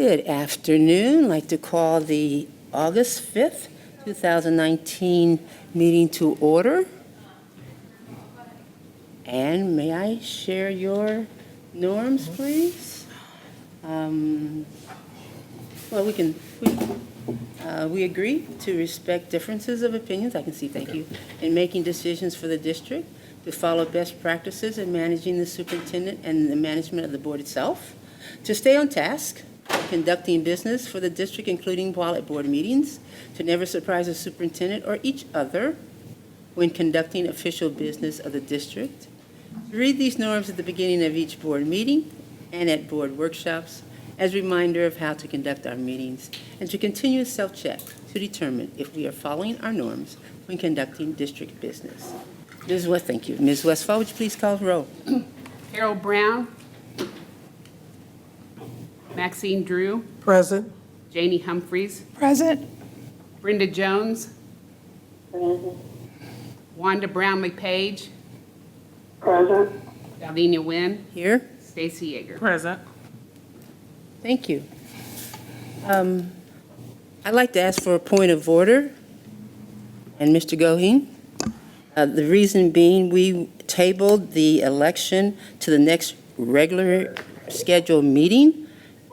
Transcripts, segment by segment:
Good afternoon. I'd like to call the August 5th, 2019 meeting to order. And may I share your norms, please? Well, we agree to respect differences of opinions, I can see, thank you, in making decisions for the district, to follow best practices in managing the superintendent and the management of the board itself, to stay on task, conducting business for the district, including while at board meetings, to never surprise the superintendent or each other when conducting official business of the district, to read these norms at the beginning of each board meeting and at board workshops as a reminder of how to conduct our meetings, and to continue a self-check to determine if we are following our norms when conducting district business. Ms. West, thank you. Ms. Westphal, would you please call the roll? Harold Brown. Maxine Drew. Present. Janie Humphreys. Present. Brenda Jones. Present. Wanda Brownlee Page. Present. Dalenia Wynn. Here. Stacy Yeager. Present. Thank you. I'd like to ask for a point of order. And Mr. Goheen, the reason being we tabled the election to the next regular scheduled meeting,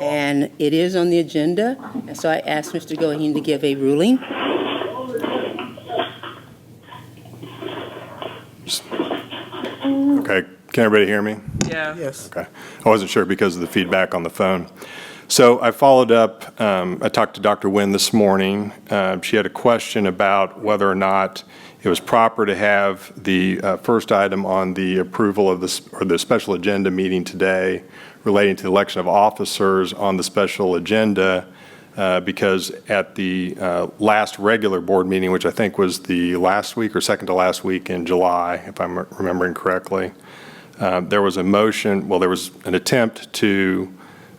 and it is on the agenda. And so I asked Mr. Goheen to give a ruling. Okay, can everybody hear me? Yeah. Yes. Okay, I wasn't sure because of the feedback on the phone. So I followed up, I talked to Dr. Wynn this morning. She had a question about whether or not it was proper to have the first item on the approval of this, or the special agenda meeting today relating to the election of officers on the special agenda, because at the last regular board meeting, which I think was the last week or second to last week in July, if I'm remembering correctly, there was a motion, well, there was an attempt to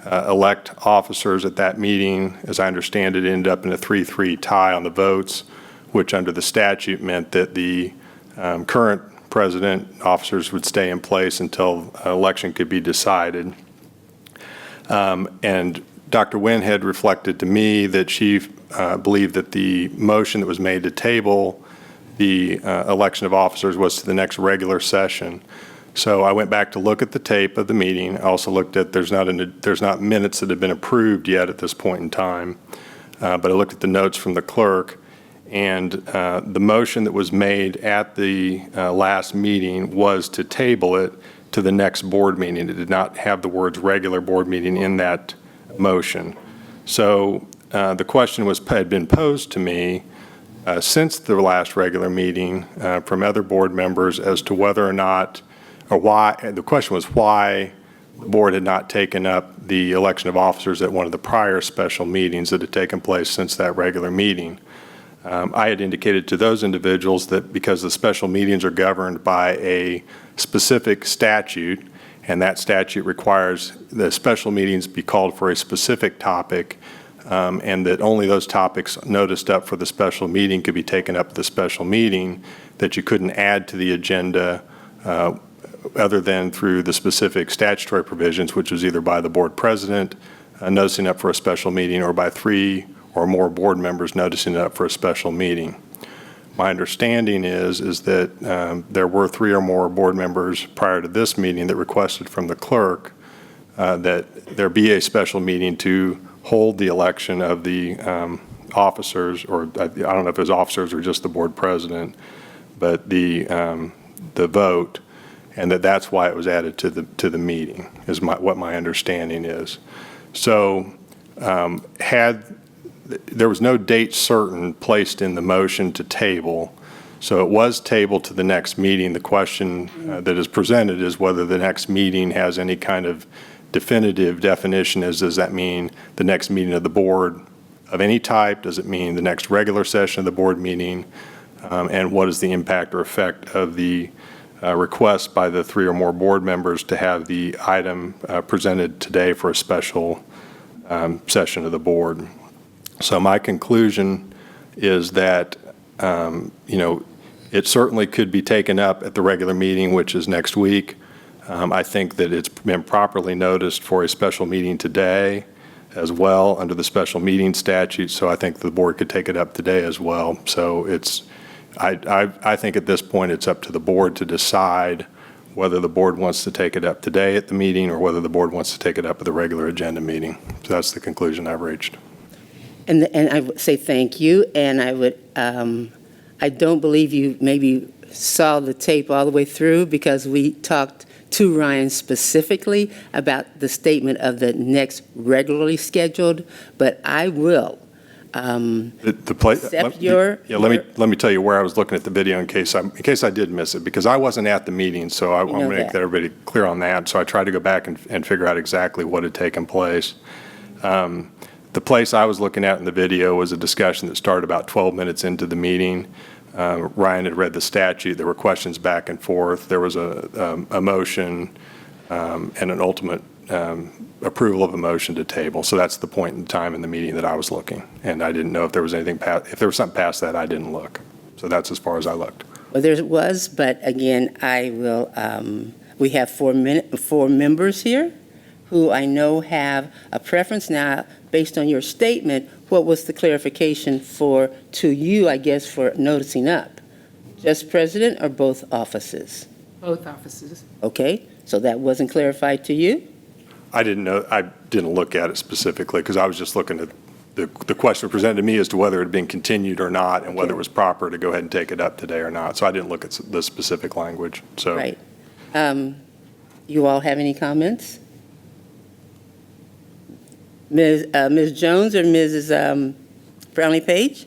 elect officers at that meeting. As I understand it, ended up in a 3-3 tie on the votes, which under the statute meant that the current president officers would stay in place until an election could be decided. And Dr. Wynn had reflected to me that she believed that the motion that was made to table the election of officers was to the next regular session. So I went back to look at the tape of the meeting. I also looked at, there's not minutes that have been approved yet at this point in time, but I looked at the notes from the clerk, and the motion that was made at the last meeting was to table it to the next board meeting. It did not have the words regular board meeting in that motion. So the question had been posed to me since the last regular meeting from other board members as to whether or not, or why, the question was why the board had not taken up the election of officers at one of the prior special meetings that had taken place since that regular meeting. I had indicated to those individuals that because the special meetings are governed by a specific statute, and that statute requires the special meetings be called for a specific topic, and that only those topics noticed up for the special meeting could be taken up at the special meeting, that you couldn't add to the agenda other than through the specific statutory provisions, which was either by the board president noticing up for a special meeting or by 3 or more board members noticing it up for a special meeting. My understanding is that there were 3 or more board members prior to this meeting that requested from the clerk that there be a special meeting to hold the election of the officers, or I don't know if it was officers or just the board president, but the vote, and that's why it was added to the meeting, is what my understanding is. So there was no date certain placed in the motion to table, so it was tabled to the next meeting. The question that is presented is whether the next meeting has any kind of definitive definition. Does that mean the next meeting of the board of any type? Does it mean the next regular session of the board meeting? And what is the impact or effect of the request by the 3 or more board members to have the item presented today for a special session of the board? So my conclusion is that, it certainly could be taken up at the regular meeting, which is next week. I think that it's been properly noticed for a special meeting today. as well under the special meeting statute, so I think the board could take it up today as well. So I think at this point, it's up to the board to decide whether the board wants to take it up today at the meeting or whether the board wants to take it up at the regular agenda meeting. So that's the conclusion I've reached. And I would say thank you, and I don't believe you maybe saw the tape all the way through, because we talked to Ryan specifically about the statement of the next regularly scheduled, but I will accept your. Yeah, let me tell you where I was looking at the video in case I did miss it, because I wasn't at the meeting, so I want to make everybody clear on that. So I tried to go back and figure out exactly what had taken place. The place I was looking at in the video was a discussion that started about 12 minutes into the meeting. Ryan had read the statute. There were questions back and forth. There was a motion and an ultimate approval of a motion to table. So that's the point in time in the meeting that I was looking. And I didn't know if there was anything if there was something past that, I didn't look. So that's as far as I looked. Well, there was, but again, I will, we have four members here who I know have a preference. Now, based on your statement, what was the clarification to you, I guess, for noticing up? Just president or both offices? Both offices. Okay, so that wasn't clarified to you? I didn't know. I didn't look at it specifically because I was just looking at the question presented to me as to whether it had been continued or not, and whether it was proper to go ahead and take it up today or not. So I didn't look at the specific language. So. Right. You all have any comments? Ms. Jones or Mrs. Brownlee Page?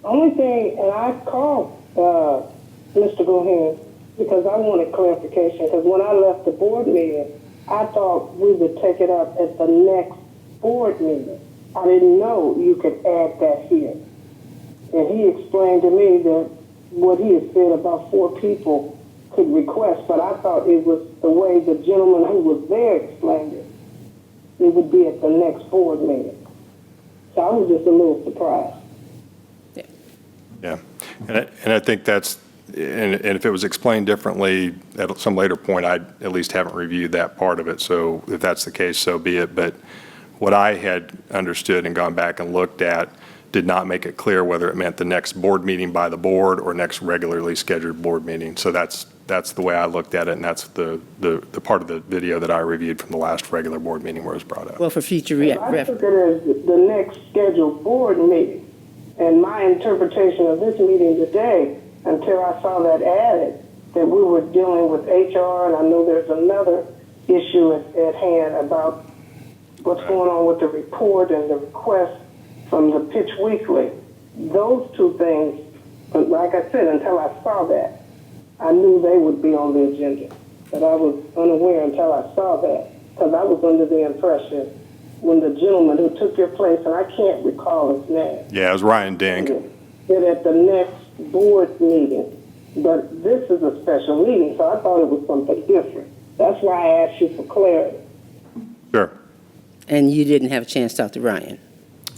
Only thing, and I called Mr. Gohan because I wanted clarification, because when I left the board meeting, I thought we would take it up at the next board meeting. I didn't know you could add that here. And he explained to me that what he had said about 4 people could request, but I thought it was the way the gentleman who was there explained it. It would be at the next board meeting. So I was just a little surprised. Yeah, and I think that's, and if it was explained differently at some later point, I at least haven't reviewed that part of it. So if that's the case, so be it. But what I had understood and gone back and looked at did not make it clear whether it meant the next board meeting by the board or next regularly scheduled board meeting. So that's the way I looked at it, and that's the part of the video that I reviewed from the last regular board meeting where it was brought up. Well, for future I took it as the next scheduled board meeting. And my interpretation of this meeting today, until I saw that added, that we were dealing with HR, and I know there's another issue at hand about what's going on with the report and the request from the Pitch Weekly. Those 2 things, like I said, until I saw that, I knew they would be on the agenda. But I was unaware until I saw that, because I was under the impression when the gentleman who took your place, and I can't recall his name. Yeah, it was Ryan Dink. That at the next board meeting, but this is a special meeting, so I thought it was something different. That's why I asked you for clarity. Sure. And you didn't have a chance to talk to Ryan?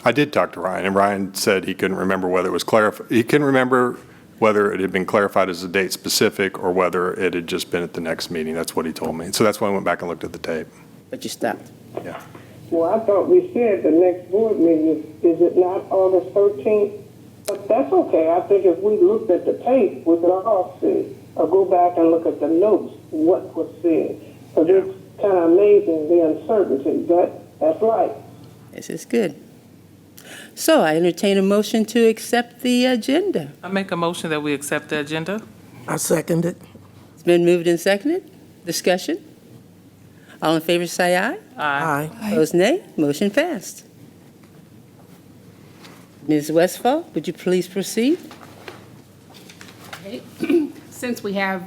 I did talk to Ryan, and Ryan said he couldn't remember whether it was clarified. He couldn't remember whether it had been clarified as a date specific or whether it had just been at the next meeting. That's what he told me. So that's why I went back and looked at the tape. But you stopped? Yeah. Well, I thought we said the next board meeting, is it not August 13th? But that's okay. I think if we looked at the tape, we could all see, or go back and look at the notes, what was said. Because it's kind of amazing, the uncertainty, but that's right. This is good. So I entertain a motion to accept the agenda. I make a motion that we accept the agenda. I second it. It's been moved and seconded. Discussion? All in favor say aye. Aye. Opposed, nay. Motion passed. Ms. Westphal, would you please proceed? Okay. Since we have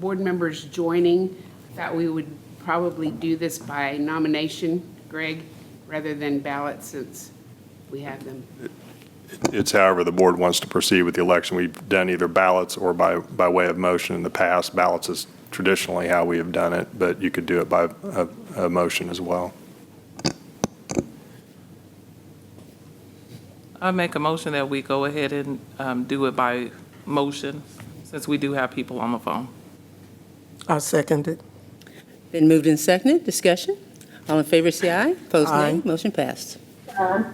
board members joining, I thought we would probably do this by nomination, Greg, rather than ballot, since we have them. It's however the board wants to proceed with the election. We've done either ballots or by way of motion in the past. Ballots is traditionally how we have done it, but you could do it by a motion as well. I make a motion that we go ahead and do it by motion, since we do have people on the phone. I second it. Been moved and seconded. Discussion? All in favor, say aye. Opposed, nay. Aye. Motion passed. I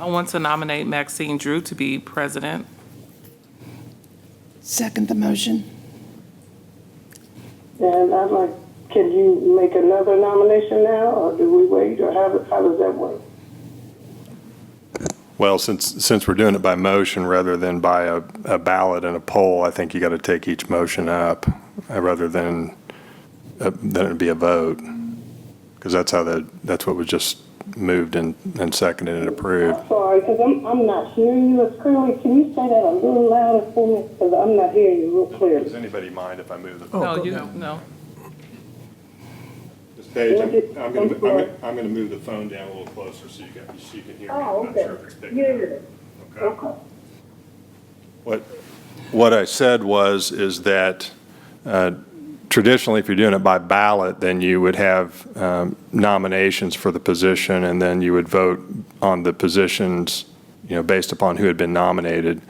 want to nominate Maxine Drew to be president. Second the motion. And I'd like, can you make another nomination now, or do we wait, or how does that work? Well, since we're doing it by motion rather than by a ballot and a poll, I think you got to take each motion up rather than it be a vote. Because that's what was just moved and seconded and approved. I'm sorry, because I'm not hearing you as clearly. Can you say that a little louder for me? Because I'm not hearing you real clearly. Does anybody mind if I move the No, go you, ahead. no. Ms. Page, I'm I'm sorry. going to move the phone down a little closer so you can hear me. Oh, I'm not okay. sure if it's picking Yeah. up. Okay. What I said is that traditionally, if you're doing it by ballot, then you would have nominations for the position, and then you would vote on the positions, based upon who had been nominated.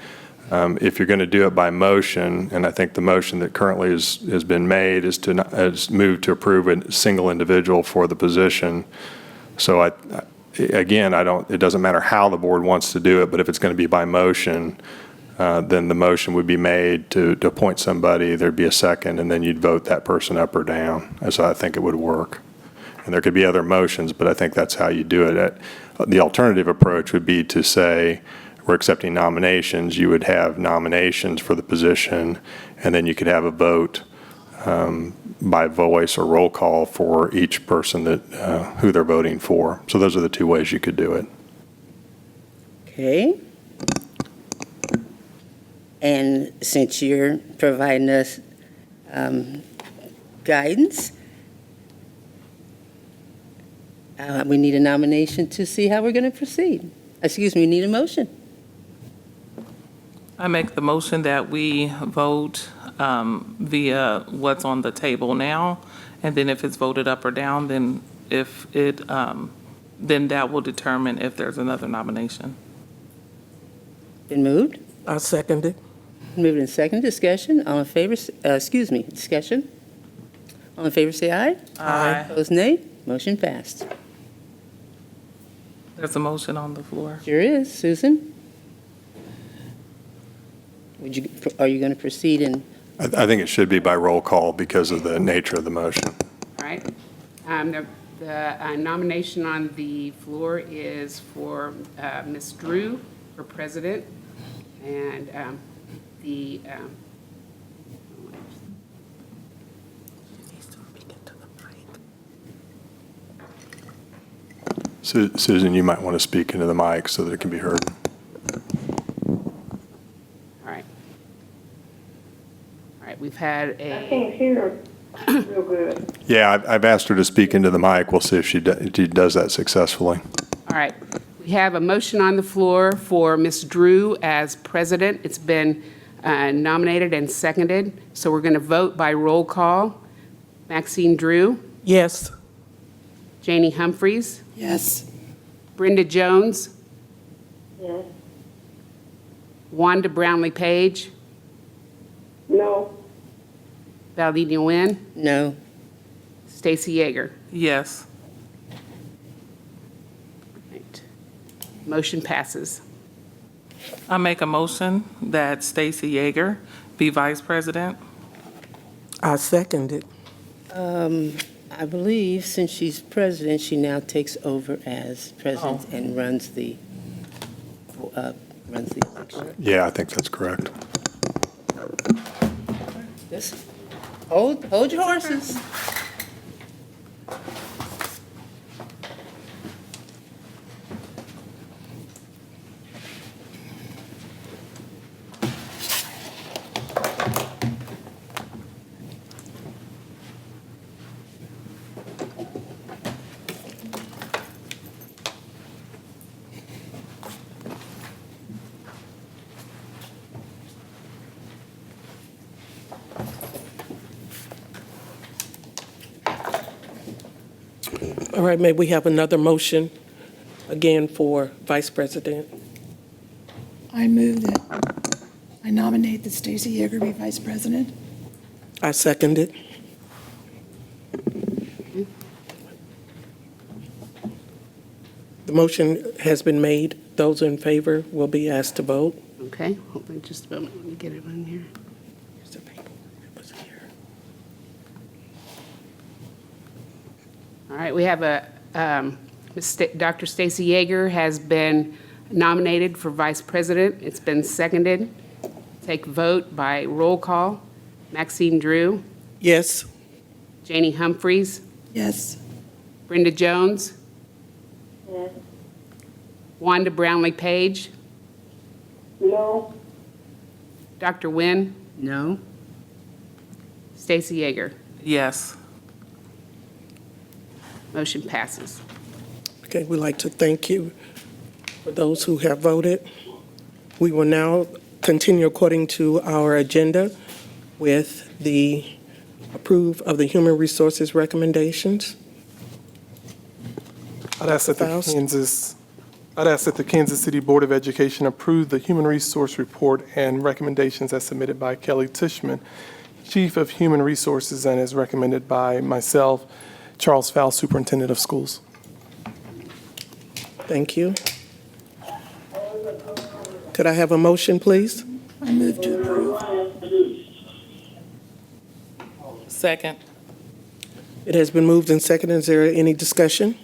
If you're going to do it by motion, and I think the motion that currently has been made is moved to approve a single individual for the position. So it doesn't matter how the board wants to do it, but if it's going to be by motion, then the motion would be made to appoint somebody, there'd be a second, and then you'd vote that person up or down. And so I think it would work. And there could be other motions, but I think that's how you do it. The alternative approach would be to say, we're accepting nominations. You would have nominations for the position, and then you could have a vote by voice or roll call for each person who they're voting for. So those are the two ways you could do it. Okay. And since you're providing us guidance, we need a nomination to see how we're going to proceed. Excuse me, we need a motion. I make the motion that we vote via what's on the table now, and then if it's voted up or down, then then that will determine if there's another nomination. Been moved? I second it. Moved and second. Discussion. All in favor, discussion. All in favor, say aye. Aye. Opposed, nay. Motion passed. There's a motion on the floor. Sure is. Susan? Are you going to proceed in? I think it should be by roll call because of the nature of the motion. All right. The nomination on the floor is for Ms. Drew for president, and the Susan, you might want to speak into the mic so that it can be heard. all right, we've had I a, can't hear real good. Yeah, I've asked her to speak into the mic. We'll see if she does that successfully. all right, we have a motion on the floor for Ms. Drew as president. It's been nominated and seconded, so we're going to vote by roll call. Maxine Drew, Yes. Janie Humphreys, Yes. Brenda Jones, Yes. Wanda Brownlee Page, No. Valdina Nguyen, No. Stacy Yeager. Yes. Right. Motion passes. I make a motion that Stacy Yeager be vice president. I second it. I believe since she's president, she now takes over as president and runs the election. Yeah, I think that's correct. Just hold your horses. All right, may we have another motion again for vice president? I move that I nominate that Stacy Yeager be vice president. I second it. The motion has been made. Those in favor will be asked to vote. Okay, hold on just a moment, let me get it on here. Here's the paper. It was here. All right, we have Dr. Stacy Yeager has been nominated for vice president. It's been seconded. Take vote by roll call. Maxine Drew, Yes. Janie Humphreys, Yes. Brenda Jones, Yes. Wanda Brownlee Page, No. Dr. Nguyen, No. Stacy Yeager. Yes. Motion passes. Okay, we'd like to thank you for those who have voted. We will now continue according to our agenda with the approve of the human resources recommendations. I'd ask that Faust? the Kansas City Board of Education approve the Human Resource Report and recommendations as submitted by Kelly Tishman, Chief of Human Resources, and as recommended by myself, Charles Faust, Superintendent of Schools. Thank you. Could I have a motion, please? I move to approve. Second. It has been moved and seconded. Is there any discussion?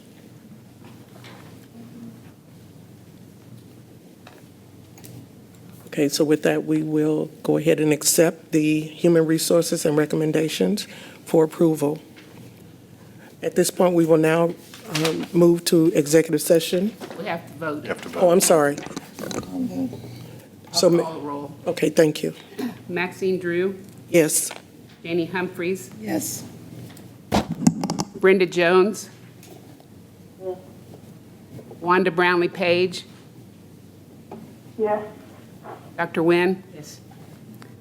Okay, so with that, we will go ahead and accept the human resources and recommendations for approval. At this point, we will now move to executive session. We have to vote. You have to Oh, vote. I'm sorry. So, I'll call the roll. okay, thank you. Maxine Drew, Yes. Janie Humphreys, Yes. Brenda Jones, Wanda Brownlee Page, Yes. Dr. Nguyen. Yes.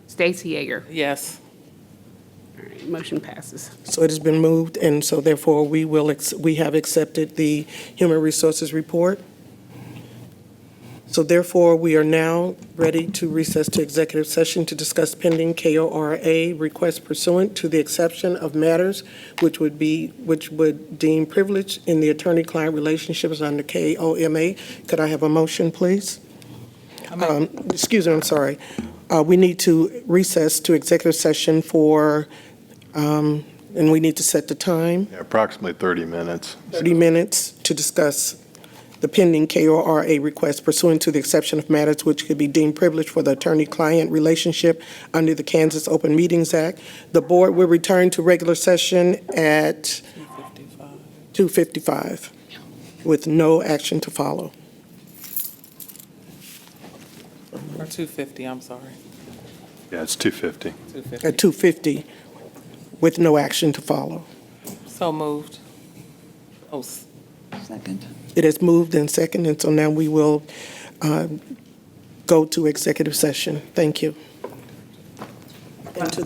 Stacy Yeager. Yes. All right, motion passes. So it has been moved, and so therefore, we have accepted the human resources report. So therefore, we are now ready to recess to executive session to discuss pending KORA requests pursuant to the exception of matters which would deem privileged in the attorney-client relationships under KOMA. Could I have a motion, please? Excuse me, I'm sorry. We need to recess to executive session for, and we need to set the time, Yeah, approximately 30 minutes. 30 minutes, to discuss the pending KORA request pursuant to the exception of matters which could be deemed privileged for the attorney-client relationship under the Kansas Open Meetings Act. The board will return to regular session at 2:55 with no action to follow. Or 250, I'm sorry. Yeah, it's 2:50. 250. At 2:50 with no action to follow. So moved. Oh, Second. It has moved and seconded, and so now we will go to executive session. Thank you. Into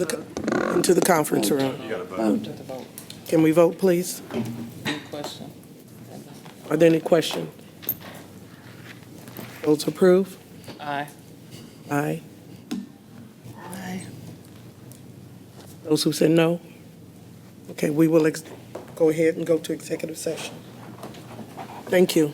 the conference room. Vote. to the vote. Can we vote, please? Any question? Are there any questions? Those approve? Aye. Aye. Aye. Those who said no? Okay, we will go ahead and go to executive session. Thank you.